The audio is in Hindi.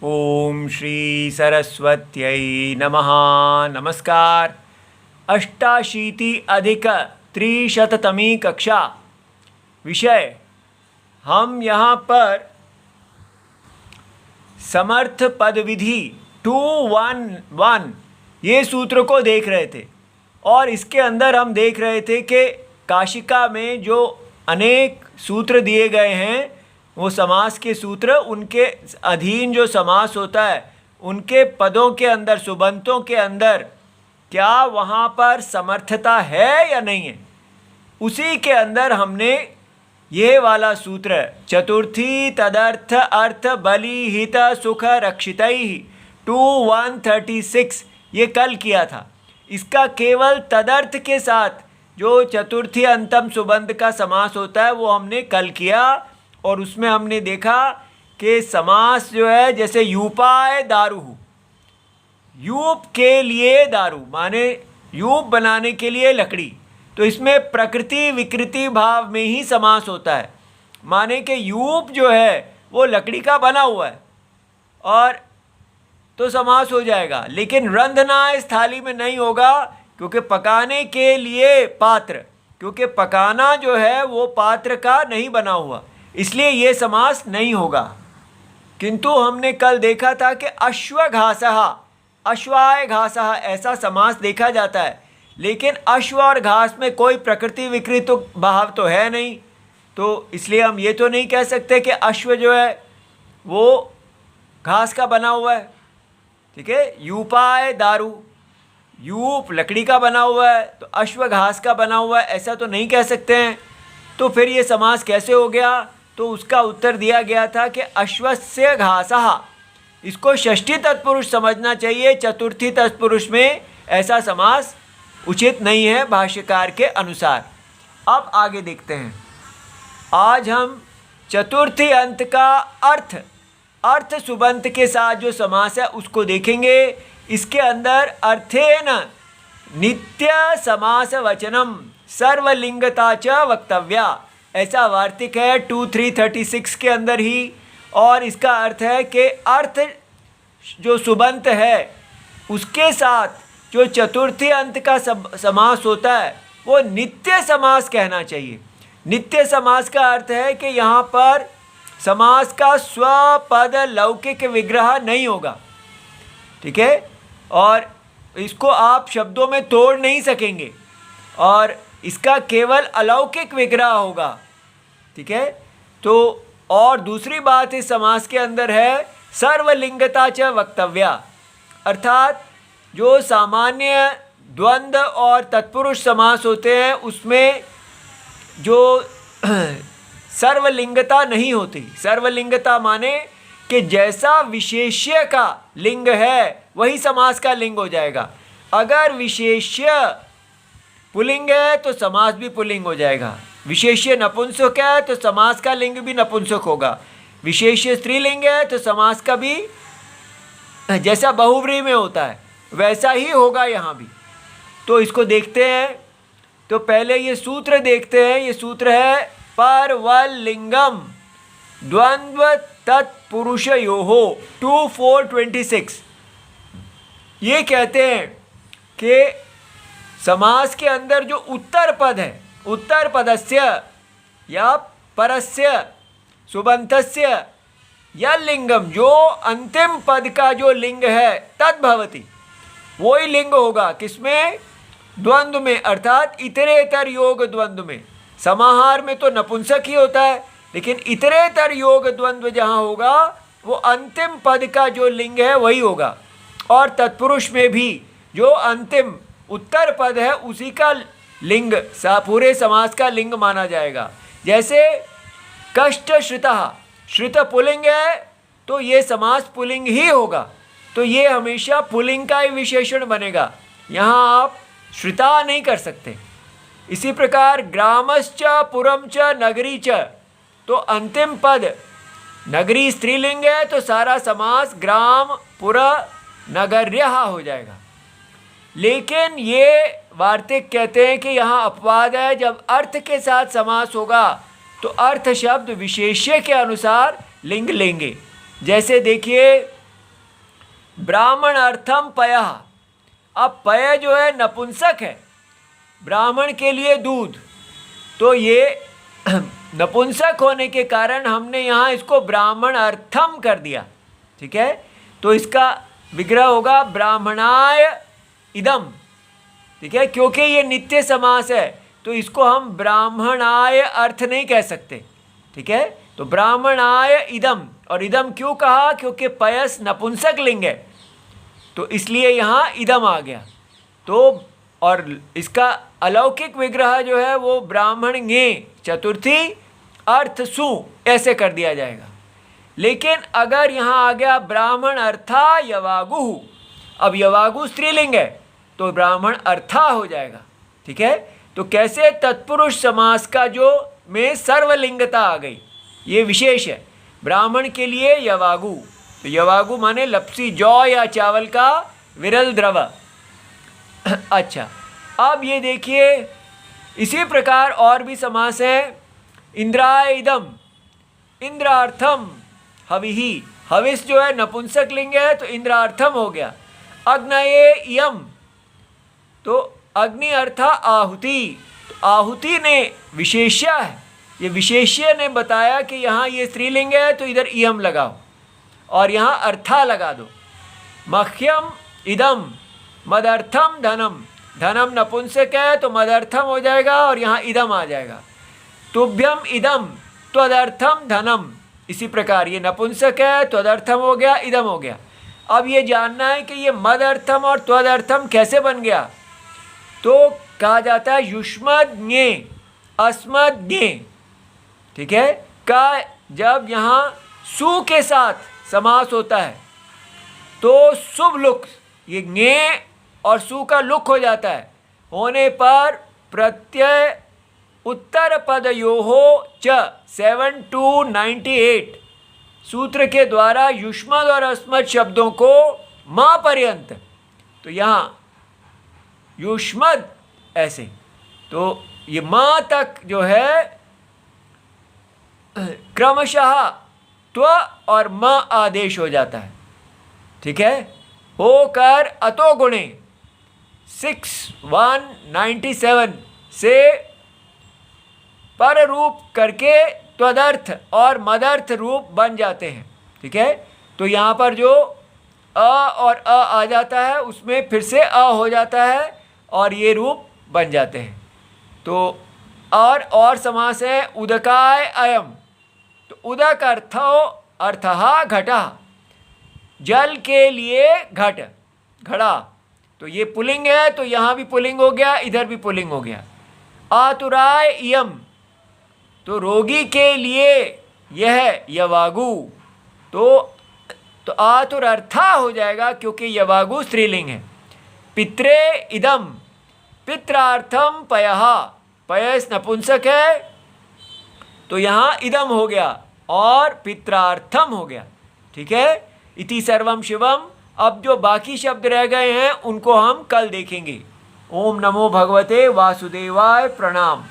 ओम श्री सरस्वत्यै नमः। नमस्कार। 88 अधिक 300तमी कक्षा। विषय हम यहाँ पर समर्थ पद विधि 211 ये सूत्र को देख रहे थे और इसके अंदर हम देख रहे थे कि काशिका में जो अनेक सूत्र दिए गए हैं वो समास के सूत्र, उनके अधीन जो समास होता है उनके पदों के अंदर, सुबंतों के अंदर क्या वहाँ पर समर्थता है या नहीं है, उसी के अंदर हमने ये वाला सूत्र चतुर्थी तदर्थ अर्थ बलि हित सुख रक्षितैः 2136 ये कल किया था। इसका केवल तदर्थ के साथ जो चतुर्थी अंतम सुबंत का समास होता है वो हमने कल किया और उसमें हमने देखा कि समास जो है जैसे यूपाय दारू, यूप के लिए दारू माने यूप बनाने के लिए लकड़ी, तो इसमें प्रकृति विकृति भाव में ही समास होता है। माने कि यूप जो है वो लकड़ी का बना हुआ है और तो समास हो जाएगा, लेकिन रंधना इस थाली में नहीं होगा क्योंकि पकाने के लिए पात्र, क्योंकि पकाना जो है वो पात्र का नहीं बना हुआ, इसलिए ये समास नहीं होगा। किंतु हमने कल देखा था कि अश्वघासः, अश्वाय घासः ऐसा समास देखा जाता है, लेकिन अश्व और घास में कोई प्रकृति विकृत भाव तो है नहीं, तो इसलिए हम ये तो नहीं कह सकते कि अश्व जो है वो घास का बना हुआ है। ठीक है, यूपाय दारू, यूप लकड़ी का बना हुआ है तो अश्व घास का बना हुआ है, ऐसा तो नहीं कह सकते हैं। तो फिर ये समास कैसे हो गया? तो उसका उत्तर दिया गया था कि अश्वस्य घासः, इसको षष्ठी तत्पुरुष समझना चाहिए, चतुर्थी तत्पुरुष में ऐसा समास उचित नहीं है भाष्यकार के अनुसार। अब आगे देखते हैं। आज हम चतुर्थी अंत का अर्थ सुबंत के साथ जो समास है उसको देखेंगे। इसके अंदर अर्थेन नित्य समास वचनम सर्वलिंगता च वक्तव्या, ऐसा वार्तिक है 2336 के अंदर ही, और इसका अर्थ है कि अर्थ जो सुबंत है उसके साथ जो चतुर्थी अंत का समास होता है वो नित्य समास कहना चाहिए। नित्य समास का अर्थ है कि यहाँ पर समास का स्वपद लौकिक विग्रह नहीं होगा। ठीक है, और इसको आप शब्दों में तोड़ नहीं सकेंगे और इसका केवल अलौकिक विग्रह होगा। ठीक है, तो और दूसरी बात इस समास के अंदर है सर्वलिंगता च वक्तव्या, अर्थात जो सामान्य द्वंद्व और तत्पुरुष समास होते हैं उसमें जो सर्वलिंगता नहीं होती। सर्वलिंगता माने कि जैसा विशेष्य का लिंग है वही समास का लिंग हो जाएगा। अगर विशेष्य पुल्लिंग है तो समास भी पुल्लिंग हो जाएगा, विशेष्य नपुंसक है तो समास का लिंग भी नपुंसक होगा, विशेष्य स्त्रीलिंग है तो समास का भी जैसा बहुव्रीहि में होता है वैसा ही होगा यहाँ भी। तो इसको देखते हैं। तो पहले ये सूत्र देखते हैं। ये सूत्र है परवलिंगम द्वंद्व तत्पुरुषयोः 2426। ये कहते हैं कि समास के अंदर जो उत्तर पद है, उत्तर पदस्य या परस्य सुबंतस्य या लिंगम, जो अंतिम पद का जो लिंग है तद्भवति, वही लिंग होगा किसमें? द्वंद्व में, अर्थात इतरेतर योग द्वंद्व में। समाहार में तो नपुंसक ही होता है, लेकिन इतरेतर योग द्वंद्व जहाँ होगा वो अंतिम पद का जो लिंग है वही होगा। और तत्पुरुष में भी जो अंतिम उत्तर पद है उसी का लिंग पूरे समास का लिंग माना जाएगा। जैसे कष्ट श्रितः, श्रित पुल्लिंग है तो ये समास पुल्लिंग ही होगा, तो ये हमेशा पुल्लिंग का ही विशेषण बनेगा, यहाँ आप श्रिता नहीं कर सकते। इसी प्रकार ग्रामश्च पुरम च नगरी च, तो अंतिम पद नगरी स्त्रीलिंग है तो सारा समास ग्राम पुर नगर्यः हो जाएगा। लेकिन ये वार्तिक कहते हैं कि यहाँ अपवाद है, जब अर्थ के साथ समास होगा तो अर्थ शब्द विशेष्य के अनुसार लिंग लेंगे। जैसे देखिए ब्राह्मण अर्थम पयः। अब पय जो है नपुंसक है, ब्राह्मण के लिए दूध, तो ये नपुंसक होने के कारण हमने यहाँ इसको ब्राह्मण अर्थम कर दिया। ठीक है, तो इसका विग्रह होगा ब्राह्मणाय इदम। ठीक है, क्योंकि ये नित्य समास है तो इसको हम ब्राह्मणाय अर्थ नहीं कह सकते। ठीक है, तो ब्राह्मणाय इदम, और इदम क्यों कहा, क्योंकि पयस नपुंसक लिंग है तो इसलिए यहाँ इदम आ गया। तो और इसका अलौकिक विग्रह जो है वो ब्राह्मण ङे चतुर्थी अर्थ सु ऐसे कर दिया जाएगा। लेकिन अगर यहाँ आ गया ब्राह्मण अर्था यवागु, अब यवागु स्त्रीलिंग है तो ब्राह्मण अर्था हो जाएगा। ठीक है, तो कैसे तत्पुरुष समास का जो में सर्वलिंगता आ गई, ये विशेष है। ब्राह्मण के लिए यवागु, तो यवागु माने लपसी जौ या चावल का विरल द्रव। अच्छा, अब ये देखिए इसी प्रकार और भी समास हैं। इंद्राय इदम, इंद्रार्थम हविहि, हविष जो है नपुंसक लिंग है तो इंद्रार्थम हो गया। अग्नये इयम, तो अग्नि अर्था आहुति, तो आहुति ने विशेष्य है, ये विशेष्य ने बताया कि यहाँ ये स्त्रीलिंग है तो इधर इयम लगाओ और यहाँ अर्था लगा दो। मह्यम इदम मदर्थम धनम, धनम नपुंसक है तो मदर्थम हो जाएगा और यहाँ इदम आ जाएगा। तुभ्यम इदम त्वदर्थम धनम, इसी प्रकार ये नपुंसक है त्वदर्थम हो गया, इदम हो गया। अब ये जानना है कि ये मदर्थम और त्वदर्थम कैसे बन गया, तो कहा जाता है युष्मद ज्ञे अस्मद ज्ञे। ठीक है, का जब यहाँ सु के साथ समास होता है तो शुभ लुक, ये ज्ञे और सु का लुक हो जाता है, होने पर प्रत्यय उत्तर पदयोहो च 7 to 98 सूत्र के द्वारा युष्मद और अस्मद शब्दों को मां पर्यंत, तो यहाँ युष्मद ऐसे, तो ये मां तक जो है क्रमशः त्व और म आदेश हो जाता है। ठीक है, होकर अतो गुणे 6197 से पर रूप करके त्वदर्थ और मदर्थ रूप बन जाते हैं। ठीक है, तो यहाँ पर जो अ और अ आ जाता है उसमें फिर से अ हो जाता है और ये रूप बन जाते हैं। तो और समास है उदकाय अयम, तो उदक अर्थः घटः, जल के लिए घट घड़ा, तो ये पुल्लिंग है तो यहाँ भी पुल्लिंग हो गया, इधर भी पुल्लिंग हो गया। आतुराय इयम, तो रोगी के लिए यह यवागु, तो आतुर अर्था हो जाएगा क्योंकि यवागु स्त्रीलिंग है। पित्रे इदम, पित्रार्थम पयः, पयस नपुंसक है तो यहाँ इदम हो गया और पित्रार्थम हो गया। ठीक है, इति सर्वम शिवम। अब जो बाकी शब्द रह गए हैं उनको हम कल देखेंगे। ओम नमो भगवते वासुदेवाय, प्रणाम।